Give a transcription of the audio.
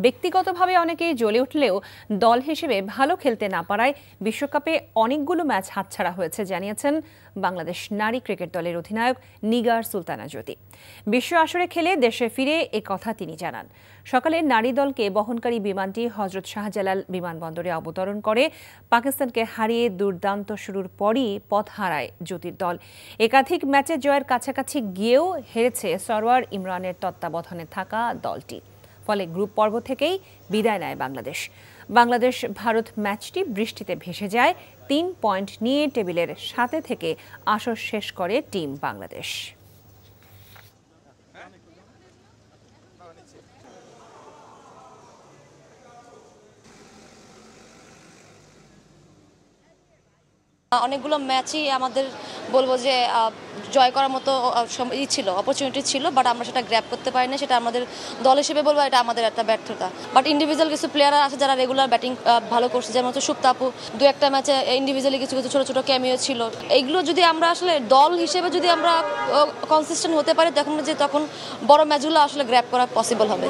ব্যক্তিগতভাবে অনেকেই জ্বলে উঠলেও দল হিসেবে ভালো খেলতে না পারায় বিশ্বকাপে অনেকগুলো ম্যাচ হাতছাড়া হয়েছে জানিয়েছেন বাংলাদেশ নারী ক্রিকেট দলের অধিনায়ক নিগার সুলতানা জ্যোতি। বিশ্ব আসরে খেলে দেশে ফিরে এ কথা তিনি জানান। সকালে নারী দলকে বহনকারী বিমানটি হজরত শাহজালাল বিমানবন্দরে অবতরণ করে পাকিস্তানকে হারিয়ে দুর্দান্ত শুরুর পরই পথ হারায় জ্যোতির দল। একাধিক ম্যাচে জয়ের কাছাকাছি গিয়েও হেরেছে সরওয়ার ইমরানের তত্ত্বাবধানে থাকা দলটি। ফলে গ্রুপ পর্ব থেকেই বিদায় নেয় বাংলাদেশ ভারত ম্যাচটি বৃষ্টিতে ভেসে যায়। 3 পয়েন্ট নিয়ে টেবিলের 7 থেকে আসর শেষ করে টিম বাংলাদেশ। অনেকগুলো ম্যাচই আমাদের বলবো যে জয় করার মতো ছিল, অপরচুনিটি ছিল, বাট আমরা সেটা গ্র্যাব করতে পারি না। সেটা আমাদের দল হিসেবে বলবো এটা আমাদের একটা ব্যর্থতা। বাট ইন্ডিভিজুয়াল কিছু প্লেয়ার আছে যারা রেগুলার ব্যাটিং ভালো করছে, যেমন হচ্ছে সুপ্তাপু, দু একটা ম্যাচে ইন্ডিভিজুয়ালি কিছু কিছু ছোট ছোট ক্যামিও ছিল। এইগুলো যদি আমরা আসলে দল হিসেবে যদি আমরা কনসিস্টেন্ট হতে পারি তখন বড় ম্যাচগুলো আসলে গ্র্যাব করা পসিবল হবে।